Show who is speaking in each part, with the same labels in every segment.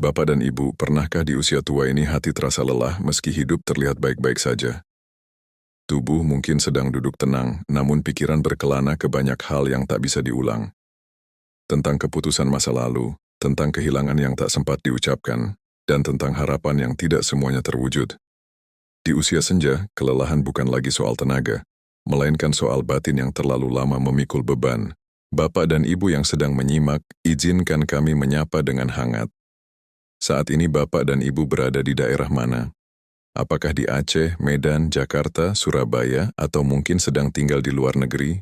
Speaker 1: Bapak dan Ibu, pernahkah di usia tua ini hati terasa lelah meski hidup terlihat baik-baik saja? Tubuh mungkin sedang duduk tenang, namun pikiran berkelana ke banyak hal yang tak bisa diulang. Tentang keputusan masa lalu, tentang kehilangan yang tak sempat diucapkan, dan tentang harapan yang tidak semuanya terwujud. Di usia senja, kelelahan bukan lagi soal tenaga, melainkan soal batin yang terlalu lama memikul beban. Bapak dan Ibu yang sedang menyimak, izinkan kami menyapa dengan hangat. Saat ini Bapak dan Ibu berada di daerah mana? Apakah di Aceh, Medan, Jakarta, Surabaya, atau mungkin sedang tinggal di luar negeri?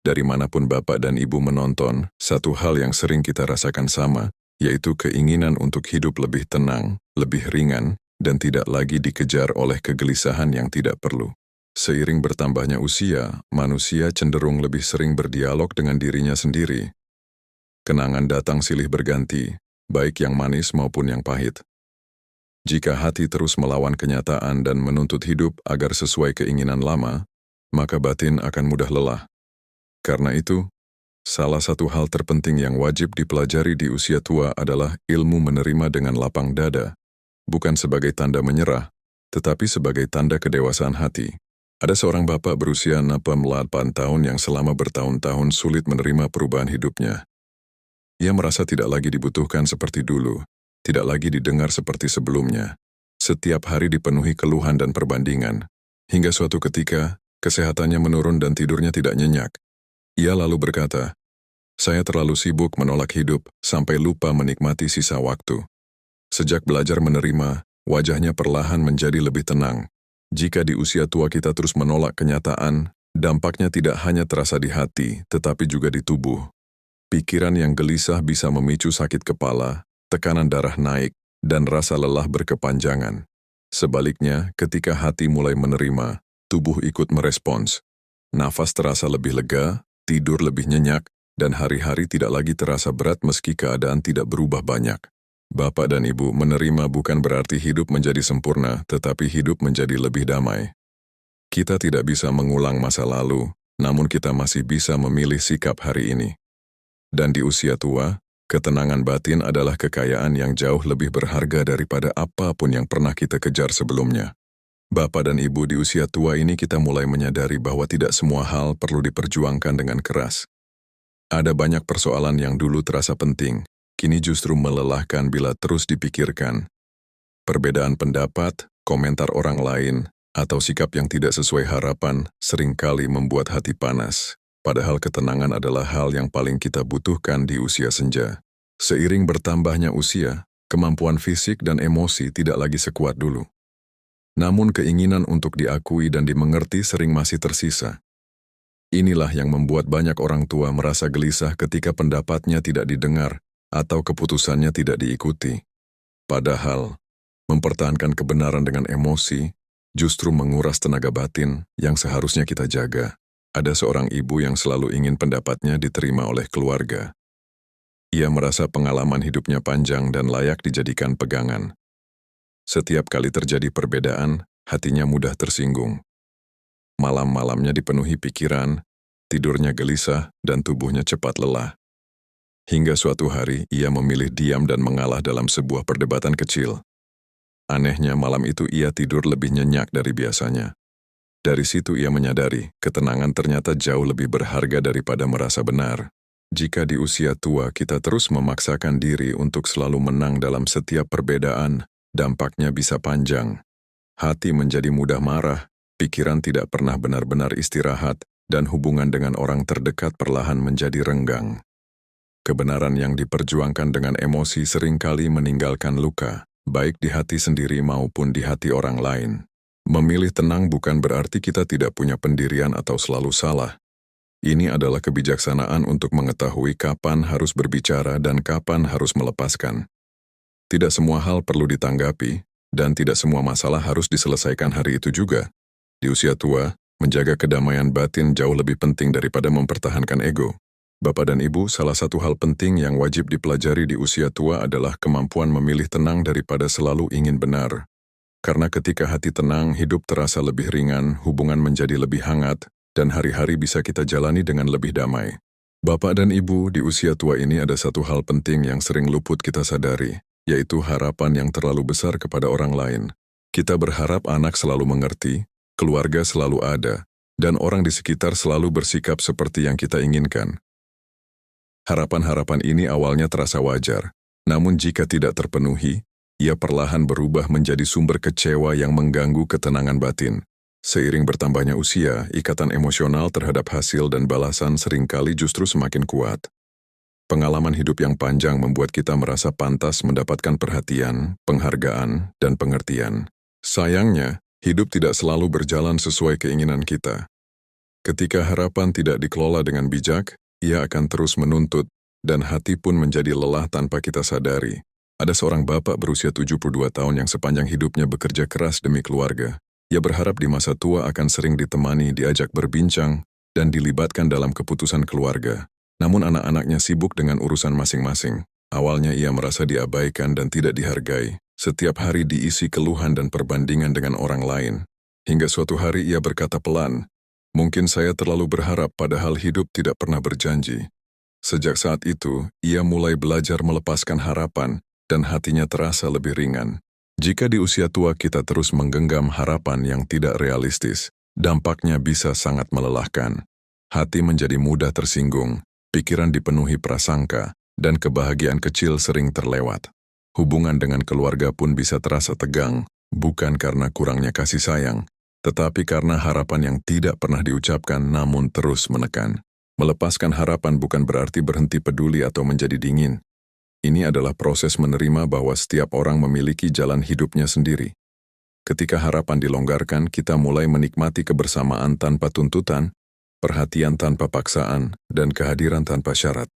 Speaker 1: Dari manapun Bapak dan Ibu menonton, satu hal yang sering kita rasakan sama, yaitu keinginan untuk hidup lebih tenang, lebih ringan, dan tidak lagi dikejar oleh kegelisahan yang tidak perlu. Seiring bertambahnya usia, manusia cenderung lebih sering berdialog dengan dirinya sendiri. Kenangan datang silih berganti, baik yang manis maupun yang pahit. Jika hati terus melawan kenyataan dan menuntut hidup agar sesuai keinginan lama, maka batin akan mudah lelah. Karena itu, salah satu hal terpenting yang wajib dipelajari di usia tua adalah ilmu menerima dengan lapang dada, bukan sebagai tanda menyerah, tetapi sebagai tanda kedewasaan hati. Ada seorang bapak berusia 68 tahun yang selama bertahun-tahun sulit menerima perubahan hidupnya. Ia merasa tidak lagi dibutuhkan seperti dulu, tidak lagi didengar seperti sebelumnya. Setiap hari dipenuhi keluhan dan perbandingan. Hingga suatu ketika, kesehatannya menurun dan tidurnya tidak nyenyak. Ia lalu berkata, "Saya terlalu sibuk menolak hidup sampai lupa menikmati sisa waktu." Sejak belajar menerima, wajahnya perlahan menjadi lebih tenang. Jika di usia tua kita terus menolak kenyataan, dampaknya tidak hanya terasa di hati, tetapi juga di tubuh. Pikiran yang gelisah bisa memicu sakit kepala, tekanan darah naik, dan rasa lelah berkepanjangan. Sebaliknya, ketika hati mulai menerima, tubuh ikut merespons. Nafas terasa lebih lega, tidur lebih nyenyak, dan hari-hari tidak lagi terasa berat meski keadaan tidak berubah banyak. Bapak dan Ibu, menerima bukan berarti hidup menjadi sempurna, tetapi hidup menjadi lebih damai. Kita tidak bisa mengulang masa lalu, namun kita masih bisa memilih sikap hari ini. Dan di usia tua, ketenangan batin adalah kekayaan yang jauh lebih berharga daripada apapun yang pernah kita kejar sebelumnya. Bapak dan Ibu, di usia tua ini kita mulai menyadari bahwa tidak semua hal perlu diperjuangkan dengan keras. Ada banyak persoalan yang dulu terasa penting, kini justru melelahkan bila terus dipikirkan. Perbedaan pendapat, komentar orang lain, atau sikap yang tidak sesuai harapan seringkali membuat hati panas. Padahal ketenangan adalah hal yang paling kita butuhkan di usia senja. Seiring bertambahnya usia, kemampuan fisik dan emosi tidak lagi sekuat dulu. Namun keinginan untuk diakui dan dimengerti sering masih tersisa. Inilah yang membuat banyak orang tua merasa gelisah ketika pendapatnya tidak didengar atau keputusannya tidak diikuti. Padahal, mempertahankan kebenaran dengan emosi justru menguras tenaga batin yang seharusnya kita jaga. Ada seorang ibu yang selalu ingin pendapatnya diterima oleh keluarga. Ia merasa pengalaman hidupnya panjang dan layak dijadikan pegangan. Setiap kali terjadi perbedaan, hatinya mudah tersinggung. Malam-malamnya dipenuhi pikiran, tidurnya gelisah, dan tubuhnya cepat lelah. Hingga suatu hari, ia memilih diam dan mengalah dalam sebuah perdebatan kecil. Anehnya, malam itu ia tidur lebih nyenyak dari biasanya. Dari situ ia menyadari, ketenangan ternyata jauh lebih berharga daripada merasa benar. Jika di usia tua kita terus memaksakan diri untuk selalu menang dalam setiap perbedaan, dampaknya bisa panjang. Hati menjadi mudah marah, pikiran tidak pernah benar-benar istirahat, dan hubungan dengan orang terdekat perlahan menjadi renggang. Kebenaran yang diperjuangkan dengan emosi seringkali meninggalkan luka, baik di hati sendiri maupun di hati orang lain. Memilih tenang bukan berarti kita tidak punya pendirian atau selalu salah. Ini adalah kebijaksanaan untuk mengetahui kapan harus berbicara dan kapan harus melepaskan. Tidak semua hal perlu ditanggapi, dan tidak semua masalah harus diselesaikan hari itu juga. Di usia tua, menjaga kedamaian batin jauh lebih penting daripada mempertahankan ego. Bapak dan Ibu, salah satu hal penting yang wajib dipelajari di usia tua adalah kemampuan memilih tenang daripada selalu ingin benar. Karena ketika hati tenang, hidup terasa lebih ringan, hubungan menjadi lebih hangat, dan hari-hari bisa kita jalani dengan lebih damai. Bapak dan Ibu, di usia tua ini ada satu hal penting yang sering luput kita sadari, yaitu harapan yang terlalu besar kepada orang lain. Kita berharap anak selalu mengerti, keluarga selalu ada, dan orang di sekitar selalu bersikap seperti yang kita inginkan. Harapan-harapan ini awalnya terasa wajar, namun jika tidak terpenuhi, ia perlahan berubah menjadi sumber kecewa yang mengganggu ketenangan batin. Seiring bertambahnya usia, ikatan emosional terhadap hasil dan balasan seringkali justru semakin kuat. Pengalaman hidup yang panjang membuat kita merasa pantas mendapatkan perhatian, penghargaan, dan pengertian. Sayangnya, hidup tidak selalu berjalan sesuai keinginan kita. Ketika harapan tidak dikelola dengan bijak, ia akan terus menuntut, dan hati pun menjadi lelah tanpa kita sadari. Ada seorang bapak berusia 72 tahun yang sepanjang hidupnya bekerja keras demi keluarga. Ia berharap di masa tua akan sering ditemani, diajak berbincang, dan dilibatkan dalam keputusan keluarga. Namun anak-anaknya sibuk dengan urusan masing-masing. Awalnya ia merasa diabaikan dan tidak dihargai. Setiap hari diisi keluhan dan perbandingan dengan orang lain. Hingga suatu hari ia berkata pelan, "Mungkin saya terlalu berharap padahal hidup tidak pernah berjanji." Sejak saat itu, ia mulai belajar melepaskan harapan dan hatinya terasa lebih ringan. Jika di usia tua kita terus menggenggam harapan yang tidak realistis, dampaknya bisa sangat melelahkan. Hati menjadi mudah tersinggung, pikiran dipenuhi prasangka, dan kebahagiaan kecil sering terlewat. Hubungan dengan keluarga pun bisa terasa tegang, bukan karena kurangnya kasih sayang, tetapi karena harapan yang tidak pernah diucapkan namun terus menekan. Melepaskan harapan bukan berarti berhenti peduli atau menjadi dingin. Ini adalah proses menerima bahwa setiap orang memiliki jalan hidupnya sendiri. Ketika harapan dilonggarkan, kita mulai menikmati kebersamaan tanpa tuntutan, perhatian tanpa paksaan, dan kehadiran tanpa syarat.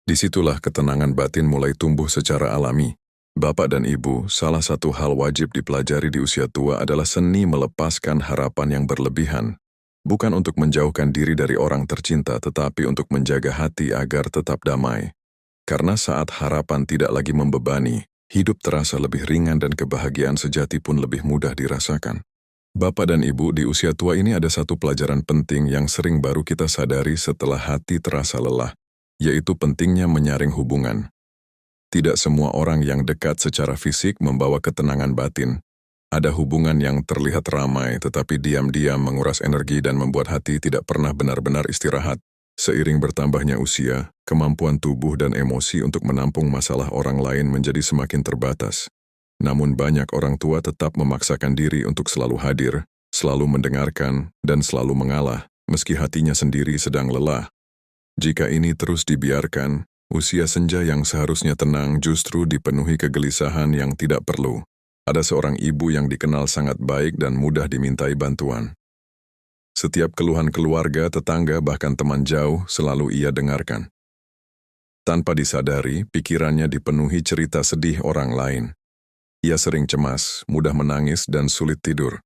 Speaker 1: Disitulah ketenangan batin mulai tumbuh secara alami. Bapak dan Ibu, salah satu hal wajib dipelajari di usia tua adalah seni melepaskan harapan yang berlebihan. Bukan untuk menjauhkan diri dari orang tercinta, tetapi untuk menjaga hati agar tetap damai. Karena saat harapan tidak lagi membebani, hidup terasa lebih ringan dan kebahagiaan sejati pun lebih mudah dirasakan. Bapak dan Ibu, di usia tua ini ada satu pelajaran penting yang sering baru kita sadari setelah hati terasa lelah, yaitu pentingnya menyaring hubungan. Tidak semua orang yang dekat secara fisik membawa ketenangan batin. Ada hubungan yang terlihat ramai tetapi diam-diam menguras energi dan membuat hati tidak pernah benar-benar istirahat. Seiring bertambahnya usia, kemampuan tubuh dan emosi untuk menampung masalah orang lain menjadi semakin terbatas. Namun banyak orang tua tetap memaksakan diri untuk selalu hadir, selalu mendengarkan, dan selalu mengalah, meski hatinya sendiri sedang lelah. Jika ini terus dibiarkan, usia senja yang seharusnya tenang justru dipenuhi kegelisahan yang tidak perlu. Ada seorang ibu yang dikenal sangat baik dan mudah dimintai bantuan. Setiap keluhan keluarga, tetangga, bahkan teman jauh selalu ia dengarkan. Tanpa disadari, pikirannya dipenuhi cerita sedih orang lain. Ia sering cemas, mudah menangis, dan sulit tidur.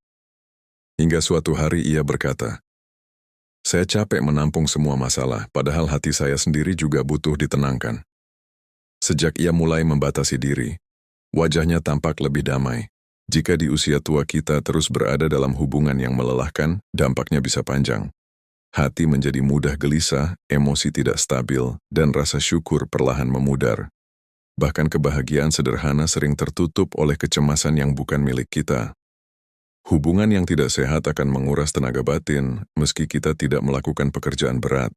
Speaker 1: Hingga suatu hari ia berkata, "Saya capek menampung semua masalah, padahal hati saya sendiri juga butuh ditenangkan." Sejak ia mulai membatasi diri, wajahnya tampak lebih damai. Jika di usia tua kita terus berada dalam hubungan yang melelahkan, dampaknya bisa panjang. Hati menjadi mudah gelisah, emosi tidak stabil, dan rasa syukur perlahan memudar. Bahkan kebahagiaan sederhana sering tertutup oleh kecemasan yang bukan milik kita. Hubungan yang tidak sehat akan menguras tenaga batin, meski kita tidak melakukan pekerjaan berat.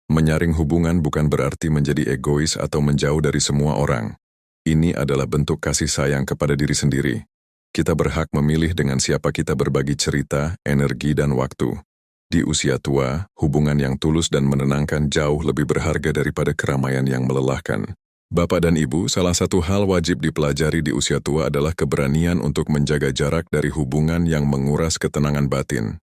Speaker 1: Menyaring hubungan bukan berarti menjadi egois atau menjauh dari semua orang. Ini adalah bentuk kasih sayang kepada diri sendiri. Kita berhak memilih dengan siapa kita berbagi cerita, energi, dan waktu. Di usia tua, hubungan yang tulus dan menenangkan jauh lebih berharga daripada keramaian yang melelahkan. Bapak dan Ibu, salah satu hal wajib dipelajari di usia tua adalah keberanian untuk menjaga jarak dari hubungan yang menguras ketenangan batin.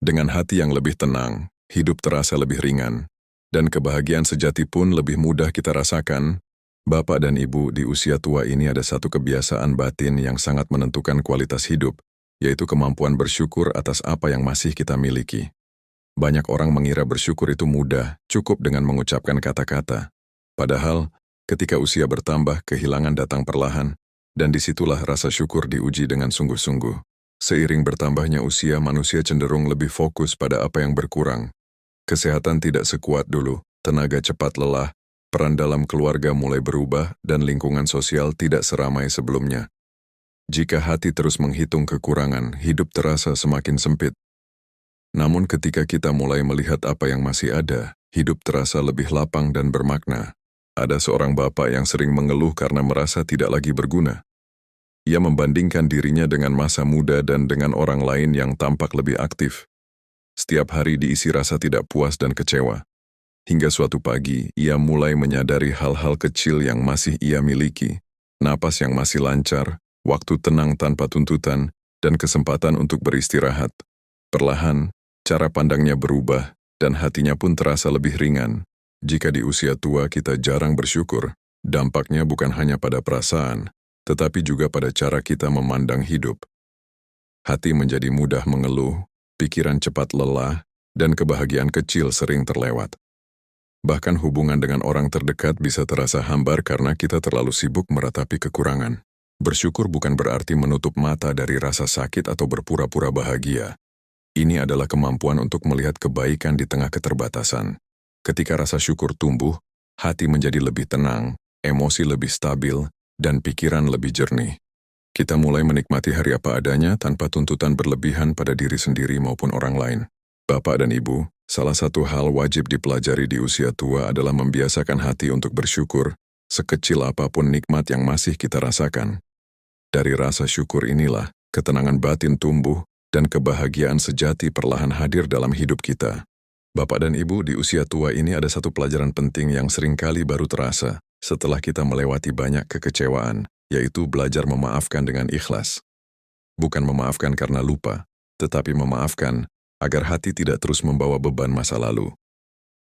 Speaker 1: Dengan hati yang lebih tenang, hidup terasa lebih ringan, dan kebahagiaan sejati pun lebih mudah kita rasakan. Bapak dan Ibu, di usia tua ini ada satu kebiasaan batin yang sangat menentukan kualitas hidup, yaitu kemampuan bersyukur atas apa yang masih kita miliki. Banyak orang mengira bersyukur itu mudah, cukup dengan mengucapkan kata-kata. Padahal, ketika usia bertambah, kehilangan datang perlahan, dan disitulah rasa syukur diuji dengan sungguh-sungguh. Seiring bertambahnya usia, manusia cenderung lebih fokus pada apa yang berkurang. Kesehatan tidak sekuat dulu, tenaga cepat lelah, peran dalam keluarga mulai berubah dan lingkungan sosial tidak seramai sebelumnya. Jika hati terus menghitung kekurangan, hidup terasa semakin sempit. Namun ketika kita mulai melihat apa yang masih ada, hidup terasa lebih lapang dan bermakna. Ada seorang bapak yang sering mengeluh karena merasa tidak lagi berguna. Ia membandingkan dirinya dengan masa muda dan dengan orang lain yang tampak lebih aktif. Setiap hari diisi rasa tidak puas dan kecewa. Hingga suatu pagi, ia mulai menyadari hal-hal kecil yang masih ia miliki. Napas yang masih lancar, waktu tenang tanpa tuntutan, dan kesempatan untuk beristirahat. Perlahan, cara pandangnya berubah, dan hatinya pun terasa lebih ringan. Jika di usia tua kita jarang bersyukur, dampaknya bukan hanya pada perasaan, tetapi juga pada cara kita memandang hidup. Hati menjadi mudah mengeluh, pikiran cepat lelah, dan kebahagiaan kecil sering terlewat. Bahkan hubungan dengan orang terdekat bisa terasa hambar karena kita terlalu sibuk meratapi kekurangan. Bersyukur bukan berarti menutup mata dari rasa sakit atau berpura-pura bahagia. Ini adalah kemampuan untuk melihat kebaikan di tengah keterbatasan. Ketika rasa syukur tumbuh, hati menjadi lebih tenang, emosi lebih stabil, dan pikiran lebih jernih. Kita mulai menikmati hari apa adanya tanpa tuntutan berlebihan pada diri sendiri maupun orang lain. Bapak dan Ibu, salah satu hal wajib dipelajari di usia tua adalah membiasakan hati untuk bersyukur, sekecil apapun nikmat yang masih kita rasakan. Dari rasa syukur inilah, ketenangan batin tumbuh, dan kebahagiaan sejati perlahan hadir dalam hidup kita. Bapak dan Ibu, di usia tua ini ada satu pelajaran penting yang seringkali baru terasa setelah kita melewati banyak kekecewaan, yaitu belajar memaafkan dengan ikhlas. Bukan memaafkan karena lupa, tetapi memaafkan agar hati tidak terus membawa beban masa lalu.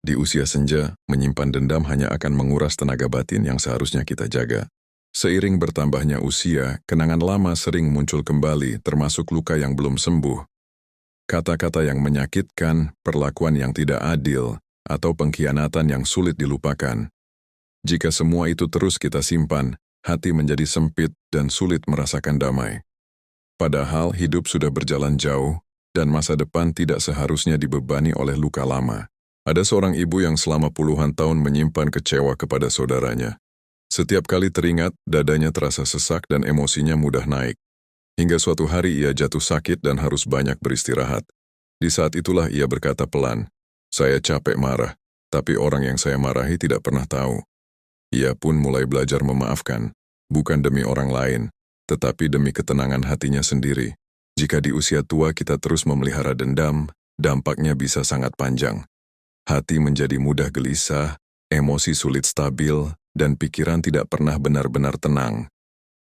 Speaker 1: Di usia senja, menyimpan dendam hanya akan menguras tenaga batin yang seharusnya kita jaga. Seiring bertambahnya usia, kenangan lama sering muncul kembali, termasuk luka yang belum sembuh. Kata-kata yang menyakitkan, perlakuan yang tidak adil, atau pengkhianatan yang sulit dilupakan. Jika semua itu terus kita simpan, hati menjadi sempit dan sulit merasakan damai. Padahal hidup sudah berjalan jauh, dan masa depan tidak seharusnya dibebani oleh luka lama. Ada seorang ibu yang selama puluhan tahun menyimpan kecewa kepada saudaranya. Setiap kali teringat, dadanya terasa sesak dan emosinya mudah naik. Hingga suatu hari ia jatuh sakit dan harus banyak beristirahat. Di saat itulah ia berkata pelan, "Saya capek marah, tapi orang yang saya marahi tidak pernah tahu." Ia pun mulai belajar memaafkan, bukan demi orang lain, tetapi demi ketenangan hatinya sendiri. Jika di usia tua kita terus memelihara dendam, dampaknya bisa sangat panjang. Hati menjadi mudah gelisah, emosi sulit stabil, dan pikiran tidak pernah benar-benar tenang.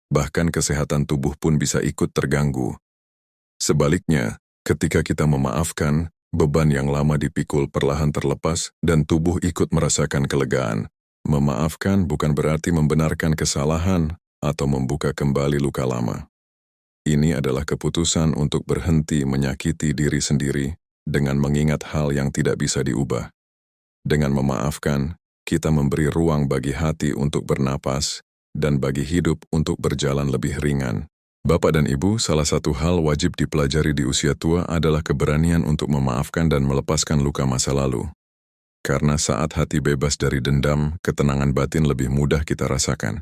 Speaker 1: Bahkan kesehatan tubuh pun bisa ikut terganggu. Sebaliknya, ketika kita memaafkan, beban yang lama dipikul perlahan terlepas dan tubuh ikut merasakan kelegaan. Memaafkan bukan berarti membenarkan kesalahan atau membuka kembali luka lama. Ini adalah keputusan untuk berhenti menyakiti diri sendiri dengan mengingat hal yang tidak bisa diubah. Dengan memaafkan, kita memberi ruang bagi hati untuk bernapas dan bagi hidup untuk berjalan lebih ringan. Bapak dan Ibu, salah satu hal wajib dipelajari di usia tua adalah keberanian untuk memaafkan dan melepaskan luka masa lalu. Karena saat hati bebas dari dendam, ketenangan batin lebih mudah kita rasakan,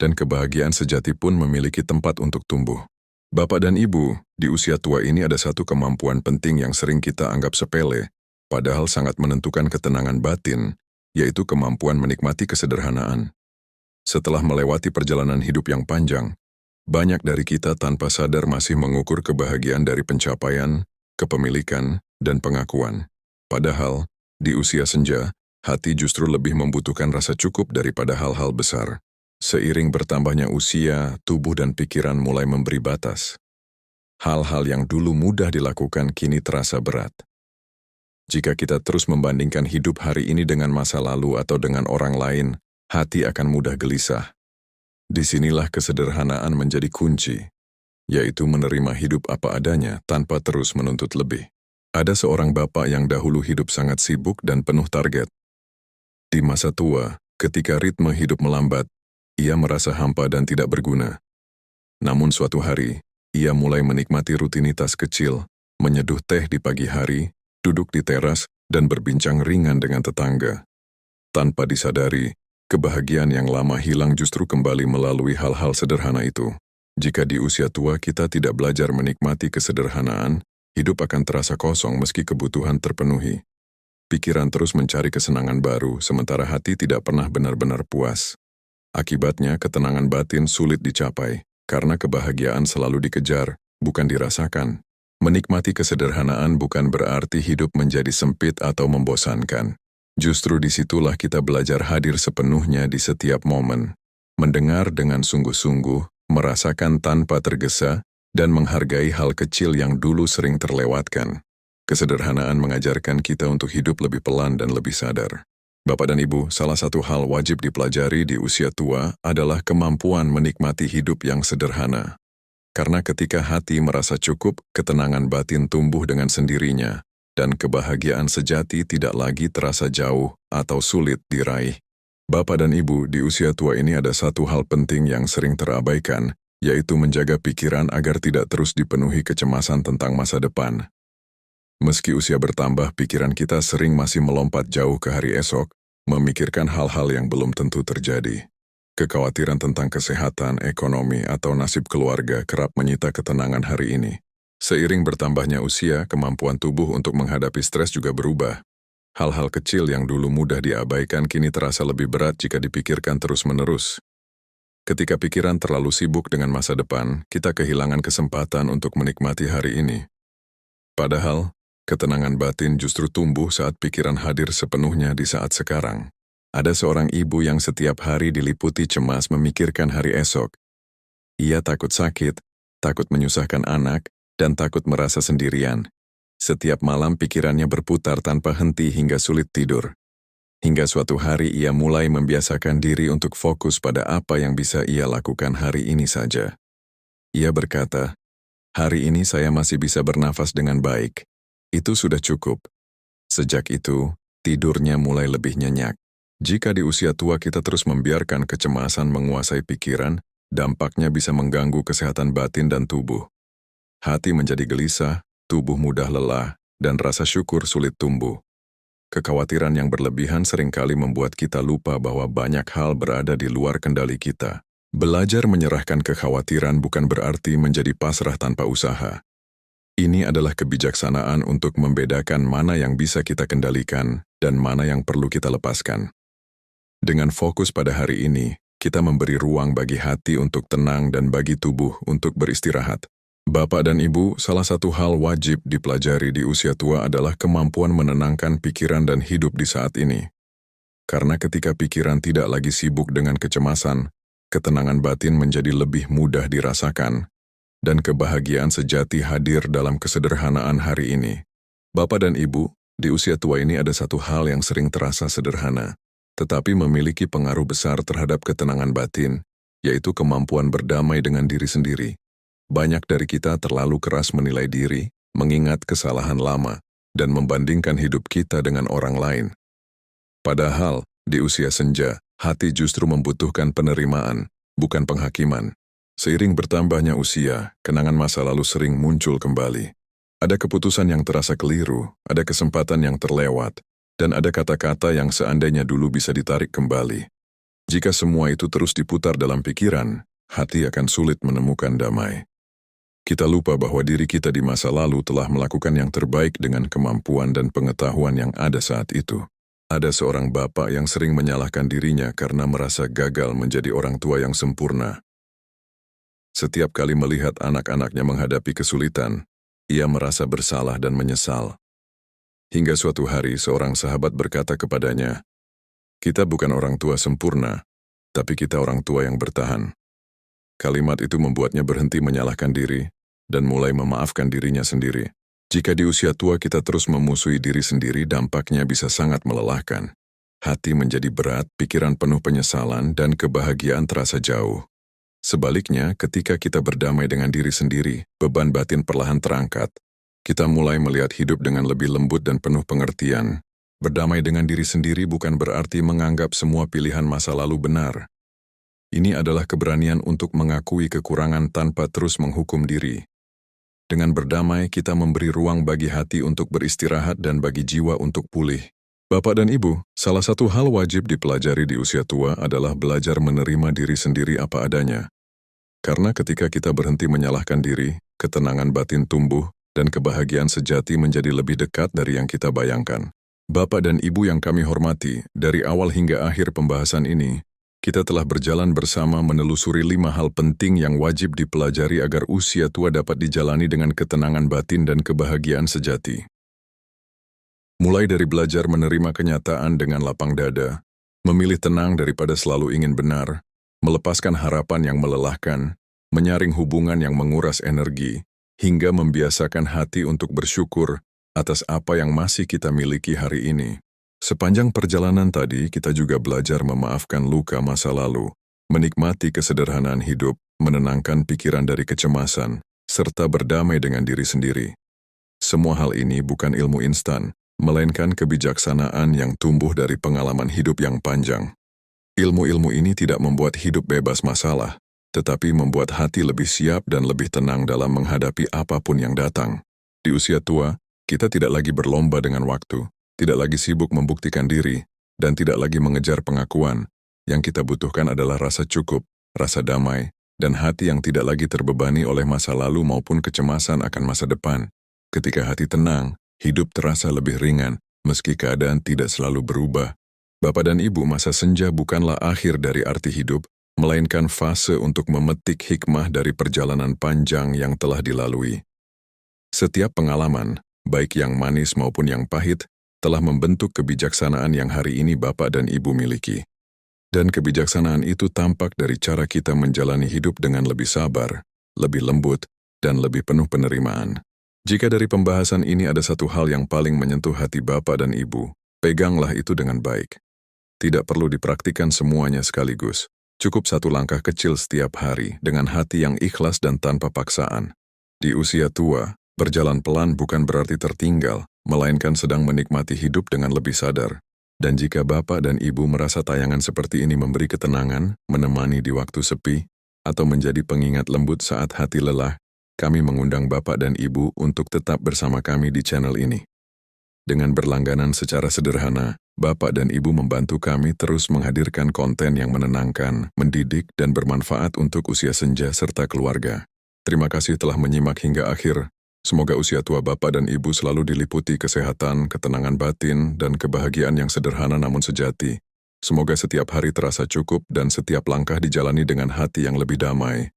Speaker 1: dan kebahagiaan sejati pun memiliki tempat untuk tumbuh. Bapak dan Ibu, di usia tua ini ada satu kemampuan penting yang sering kita anggap sepele, padahal sangat menentukan ketenangan batin, yaitu kemampuan menikmati kesederhanaan. Setelah melewati perjalanan hidup yang panjang, banyak dari kita tanpa sadar masih mengukur kebahagiaan dari pencapaian, kepemilikan, dan pengakuan. Padahal, di usia senja, hati justru lebih membutuhkan rasa cukup daripada hal-hal besar. Seiring bertambahnya usia, tubuh dan pikiran mulai memberi batas. Hal-hal yang dulu mudah dilakukan kini terasa berat. Jika kita terus membandingkan hidup hari ini dengan masa lalu atau dengan orang lain, hati akan mudah gelisah. Disinilah kesederhanaan menjadi kunci, yaitu menerima hidup apa adanya tanpa terus menuntut lebih. Ada seorang bapak yang dahulu hidup sangat sibuk dan penuh target. Di masa tua, ketika ritme hidup melambat, ia merasa hampa dan tidak berguna. Namun suatu hari, ia mulai menikmati rutinitas kecil, menyeduh teh di pagi hari, duduk di teras, dan berbincang ringan dengan tetangga. Tanpa disadari, kebahagiaan yang lama hilang justru kembali melalui hal-hal sederhana itu. Jika di usia tua kita tidak belajar menikmati kesederhanaan, hidup akan terasa kosong meski kebutuhan terpenuhi. Pikiran terus mencari kesenangan baru, sementara hati tidak pernah benar-benar puas. Akibatnya, ketenangan batin sulit dicapai, karena kebahagiaan selalu dikejar, bukan dirasakan. Menikmati kesederhanaan bukan berarti hidup menjadi sempit atau membosankan. Justru disitulah kita belajar hadir sepenuhnya di setiap momen. Mendengar dengan sungguh-sungguh, merasakan tanpa tergesa, dan menghargai hal kecil yang dulu sering terlewatkan. Kesederhanaan mengajarkan kita untuk hidup lebih pelan dan lebih sadar. Bapak dan Ibu, salah satu hal wajib dipelajari di usia tua adalah kemampuan menikmati hidup yang sederhana. Karena ketika hati merasa cukup, ketenangan batin tumbuh dengan sendirinya, dan kebahagiaan sejati tidak lagi terasa jauh atau sulit diraih. Bapak dan Ibu, di usia tua ini ada satu hal penting yang sering terabaikan, yaitu menjaga pikiran agar tidak terus dipenuhi kecemasan tentang masa depan. Meski usia bertambah, pikiran kita sering masih melompat jauh ke hari esok, memikirkan hal-hal yang belum tentu terjadi. Kekhawatiran tentang kesehatan, ekonomi, atau nasib keluarga kerap menyita ketenangan hari ini. Seiring bertambahnya usia, kemampuan tubuh untuk menghadapi stres juga berubah. Hal-hal kecil yang dulu mudah diabaikan kini terasa lebih berat jika dipikirkan terus-menerus. Ketika pikiran terlalu sibuk dengan masa depan, kita kehilangan kesempatan untuk menikmati hari ini. Padahal, ketenangan batin justru tumbuh saat pikiran hadir sepenuhnya di saat sekarang. Ada seorang ibu yang setiap hari diliputi cemas memikirkan hari esok. Ia takut sakit, takut menyusahkan anak, dan takut merasa sendirian. Setiap malam pikirannya berputar tanpa henti hingga sulit tidur. Hingga suatu hari ia mulai membiasakan diri untuk fokus pada apa yang bisa ia lakukan hari ini saja. Ia berkata, "Hari ini saya masih bisa bernafas dengan baik. Itu sudah cukup." Sejak itu, tidurnya mulai lebih nyenyak. Jika di usia tua kita terus membiarkan kecemasan menguasai pikiran, dampaknya bisa mengganggu kesehatan batin dan tubuh. Hati menjadi gelisah, tubuh mudah lelah, dan rasa syukur sulit tumbuh. Kekhawatiran yang berlebihan seringkali membuat kita lupa bahwa banyak hal berada di luar kendali kita. Belajar menyerahkan kekhawatiran bukan berarti menjadi pasrah tanpa usaha. Ini adalah kebijaksanaan untuk membedakan mana yang bisa kita kendalikan dan mana yang perlu kita lepaskan. Dengan fokus pada hari ini, kita memberi ruang bagi hati untuk tenang dan bagi tubuh untuk beristirahat. Bapak dan Ibu, salah satu hal wajib dipelajari di usia tua adalah kemampuan menenangkan pikiran dan hidup di saat ini. Karena ketika pikiran tidak lagi sibuk dengan kecemasan, ketenangan batin menjadi lebih mudah dirasakan, dan kebahagiaan sejati hadir dalam kesederhanaan hari ini. Bapak dan Ibu, di usia tua ini ada satu hal yang sering terasa sederhana, tetapi memiliki pengaruh besar terhadap ketenangan batin, yaitu kemampuan berdamai dengan diri sendiri. Banyak dari kita terlalu keras menilai diri, mengingat kesalahan lama, dan membandingkan hidup kita dengan orang lain. Padahal, di usia senja, hati justru membutuhkan penerimaan, bukan penghakiman. Seiring bertambahnya usia, kenangan masa lalu sering muncul kembali. Ada keputusan yang terasa keliru, ada kesempatan yang terlewat, dan ada kata-kata yang seandainya dulu bisa ditarik kembali. Jika semua itu terus diputar dalam pikiran, hati akan sulit menemukan damai. Kita lupa bahwa diri kita di masa lalu telah melakukan yang terbaik dengan kemampuan dan pengetahuan yang ada saat itu. Ada seorang bapak yang sering menyalahkan dirinya karena merasa gagal menjadi orang tua yang sempurna. Setiap kali melihat anak-anaknya menghadapi kesulitan, ia merasa bersalah dan menyesal. Hingga suatu hari seorang sahabat berkata kepadanya, "Kita bukan orang tua sempurna, tapi kita orang tua yang bertahan." Kalimat itu membuatnya berhenti menyalahkan diri dan mulai memaafkan dirinya sendiri. Jika di usia tua kita terus memusuhi diri sendiri, dampaknya bisa sangat melelahkan. Hati menjadi berat, pikiran penuh penyesalan, dan kebahagiaan terasa jauh. Sebaliknya, ketika kita berdamai dengan diri sendiri, beban batin perlahan terangkat. Kita mulai melihat hidup dengan lebih lembut dan penuh pengertian. Berdamai dengan diri sendiri bukan berarti menganggap semua pilihan masa lalu benar. Ini adalah keberanian untuk mengakui kekurangan tanpa terus menghukum diri. Dengan berdamai, kita memberi ruang bagi hati untuk beristirahat dan bagi jiwa untuk pulih. Bapak dan Ibu, salah satu hal wajib dipelajari di usia tua adalah belajar menerima diri sendiri apa adanya. Karena ketika kita berhenti menyalahkan diri, ketenangan batin tumbuh, dan kebahagiaan sejati menjadi lebih dekat dari yang kita bayangkan. Bapak dan Ibu yang kami hormati, dari awal hingga akhir pembahasan ini, kita telah berjalan bersama menelusuri 5 hal penting yang wajib dipelajari agar usia tua dapat dijalani dengan ketenangan batin dan kebahagiaan sejati. Mulai dari belajar menerima kenyataan dengan lapang dada, memilih tenang daripada selalu ingin benar, melepaskan harapan yang melelahkan, menyaring hubungan yang menguras energi, hingga membiasakan hati untuk bersyukur atas apa yang masih kita miliki hari ini. Sepanjang perjalanan tadi, kita juga belajar memaafkan luka masa lalu, menikmati kesederhanaan hidup, menenangkan pikiran dari kecemasan, serta berdamai dengan diri sendiri. Semua hal ini bukan ilmu instan, melainkan kebijaksanaan yang tumbuh dari pengalaman hidup yang panjang. Ilmu-ilmu ini tidak membuat hidup bebas masalah, tetapi membuat hati lebih siap dan lebih tenang dalam menghadapi apapun yang datang. Di usia tua, kita tidak lagi berlomba dengan waktu, tidak lagi sibuk membuktikan diri, dan tidak lagi mengejar pengakuan. Yang kita butuhkan adalah rasa cukup, rasa damai, dan hati yang tidak lagi terbebani oleh masa lalu maupun kecemasan akan masa depan. Ketika hati tenang, hidup terasa lebih ringan, meski keadaan tidak selalu berubah. Bapak dan Ibu, masa senja bukanlah akhir dari arti hidup, melainkan fase untuk memetik hikmah dari perjalanan panjang yang telah dilalui. Setiap pengalaman, baik yang manis maupun yang pahit, telah membentuk kebijaksanaan yang hari ini Bapak dan Ibu miliki. Dan kebijaksanaan itu tampak dari cara kita menjalani hidup dengan lebih sabar, lebih lembut, dan lebih penuh penerimaan. Jika dari pembahasan ini ada satu hal yang paling menyentuh hati Bapak dan Ibu, peganglah itu dengan baik. Tidak perlu dipraktikkan semuanya sekaligus. Cukup satu langkah kecil setiap hari dengan hati yang ikhlas dan tanpa paksaan. Di usia tua, berjalan pelan bukan berarti tertinggal, melainkan sedang menikmati hidup dengan lebih sadar. Dan jika Bapak dan Ibu merasa tayangan seperti ini memberi ketenangan, menemani di waktu sepi, atau menjadi pengingat lembut saat hati lelah, kami mengundang Bapak dan Ibu untuk tetap bersama kami di channel ini. Dengan berlangganan secara sederhana, Bapak dan Ibu membantu kami terus menghadirkan konten yang menenangkan, mendidik, dan bermanfaat untuk usia senja serta keluarga. Terima kasih telah menyimak hingga akhir. Semoga usia tua Bapak dan Ibu selalu diliputi kesehatan, ketenangan batin, dan kebahagiaan yang sederhana namun sejati. Semoga setiap hari terasa cukup dan setiap langkah dijalani dengan hati yang lebih damai.